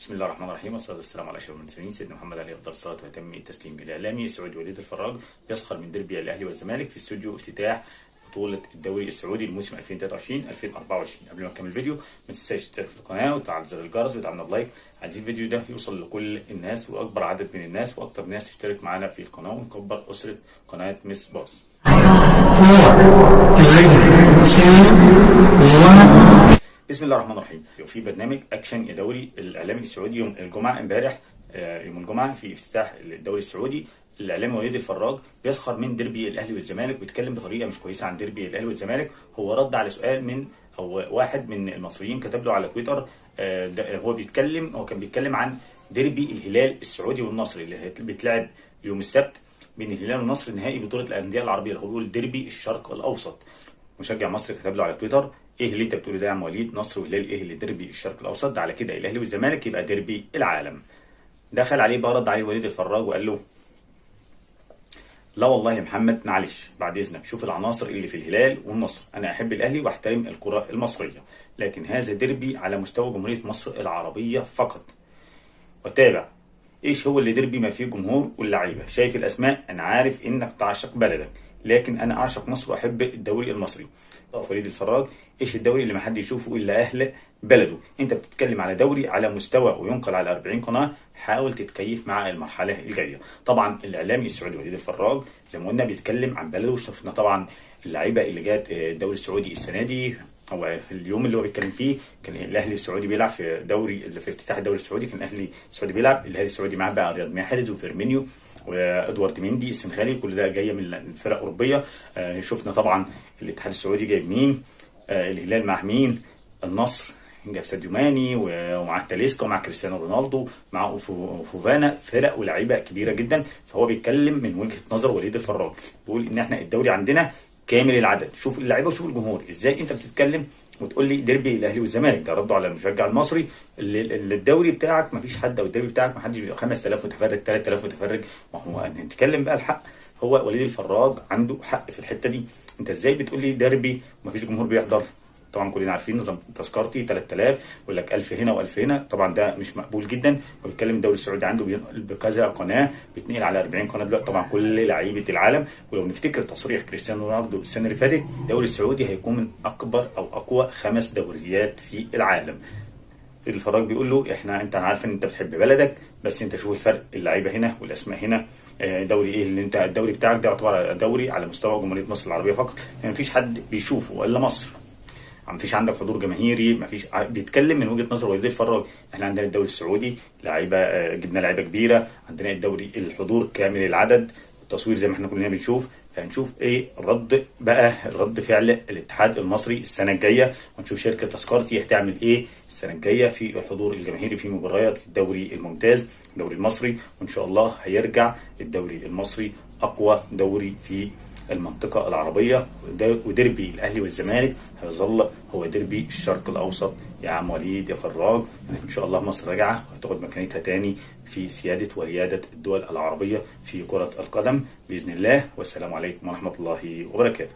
بسم الله الرحمن الرحيم، والصلاه والسلام على اشرف المرسلين سيدنا محمد عليه افضل الصلاه واتم التسليم. الاعلامي السعودي وليد الفراج بيسخر من ديربي الاهلي والزمالك في استوديو افتتاح بطوله الدوري السعودي الموسم 2023-2024. قبل ما نكمل الفيديو ما تنساش تشترك في القناه وتفعل زر الجرس وتدعمنا بلايك. عايزين الفيديو ده يوصل لكل الناس واكبر عدد من الناس واكتر ناس تشترك معانا في القناه ونكبر اسره قناه مس باص. بسم الله الرحمن الرحيم. في برنامج اكشن يا دوري الاعلامي السعودي يوم الجمعه امبارح، يوم الجمعه في افتتاح الدوري السعودي، الاعلامي وليد الفراج بيسخر من ديربي الاهلي والزمالك، بيتكلم بطريقه مش كويسه عن ديربي الاهلي والزمالك. هو رد على سؤال من واحد من المصريين كتب له على تويتر. هو كان بيتكلم عن ديربي الهلال السعودي والنصر اللي بيتلعب يوم السبت بين الهلال والنصر، نهائي بطوله الانديه العربيه. هو بيقول ديربي الشرق الاوسط. مشجع مصري كتب له على تويتر: ايه اللي انت بتقوله ده يا عم وليد؟ نصر وهلال ايه اللي ديربي الشرق الاوسط ده؟ على كده الاهلي والزمالك يبقى ديربي العالم. دخل عليه بقى، رد عليه وليد الفراج وقال له: لا والله يا محمد، معلش بعد اذنك شوف العناصر اللي في الهلال والنصر. انا احب الاهلي واحترم الكره المصريه، لكن هذا ديربي على مستوى جمهوريه مصر العربيه فقط. وتابع: ايش هو اللي ديربي ما فيه جمهور واللعيبه؟ شايف الاسماء؟ انا عارف انك تعشق بلدك، لكن انا اعشق مصر واحب الدوري المصري. وليد الفراج: ايش الدوري اللي ما حد يشوفه الا اهل بلده؟ انت بتتكلم على دوري على مستوى وينقل على 40 قناه، حاول تتكيف مع المرحله الجايه. طبعا الاعلامي السعودي وليد الفراج زي ما قلنا بيتكلم عن بلده، وشفنا طبعا اللعيبه اللي جات الدوري السعودي السنه دي. هو في اليوم اللي هو بيتكلم فيه كان الاهلي السعودي بيلعب في افتتاح الدوري السعودي، كان الاهلي السعودي بيلعب. الاهلي السعودي معاه بقى رياض محرز وفيرمينيو وادوارد ميندي السنغالي، كل ده جايه من الفرق اوروبيه. شفنا طبعا الاتحاد السعودي جايب مين، الهلال مع مين، النصر جاب ساديو ماني ومعاه تاليسكا ومع كريستيانو رونالدو مع فوفانا، فرق ولاعيبه كبيره جدا. فهو بيتكلم من وجهه نظر وليد الفراج، بيقول ان احنا الدوري عندنا كامل العدد. شوف اللعيبه وشوف الجمهور. ازاي انت بتتكلم وتقول لي ديربي الاهلي والزمالك؟ ده رده على المشجع المصري اللي الدوري بتاعك ما فيش حد، او الدوري بتاعك ما حدش، 5000 متفرج 3000 متفرج. ما هو نتكلم بقى الحق. هو وليد الفراج عنده حق في الحته دي. انت ازاي بتقول لي ديربي وما فيش جمهور بيحضر؟ طبعا كلنا عارفين نظام تذكرتي 3000، يقول لك 1000 هنا و1000 هنا. طبعا ده مش مقبول جدا. وبيتكلم الدوري السعودي عنده بينقل بكذا قناه، بيتنقل على 40 قناه دلوقتي، طبعا كل لعيبه العالم. ولو نفتكر تصريح كريستيانو رونالدو السنه اللي فاتت، الدوري السعودي هيكون من اكبر او اقوى 5 دوريات في العالم. الفراج بيقول له: انت عارف ان انت بتحب بلدك، بس انت شوف الفرق، اللعيبه هنا والاسماء هنا. دوري ايه اللي انت الدوري بتاعك ده؟ يعتبر دوري على مستوى جمهوريه مصر العربيه فقط، يعني مفيش حد بيشوفه الا مصر. مفيش عندك حضور جماهيري، مفيش. بيتكلم من وجهه نظر وليد الفراج. احنا عندنا الدوري السعودي لعيبه، جبنا لعيبه كبيره. عندنا الدوري الحضور كامل العدد، التصوير زي ما احنا كلنا بنشوف. فهنشوف ايه رد فعل الاتحاد المصري السنه الجايه، ونشوف شركه تذكرتي هتعمل ايه السنه الجايه في الحضور الجماهيري في مباريات الدوري الممتاز، الدوري المصري. وان شاء الله هيرجع الدوري المصري اقوى دوري في المنطقة العربية، وديربي الأهلي والزمالك هيظل هو ديربي الشرق الأوسط. يا عم وليد يا فراج، إن شاء الله مصر راجعة وهتاخد مكانتها تاني في سيادة وريادة الدول العربية في كرة القدم بإذن الله. والسلام عليكم ورحمة الله وبركاته.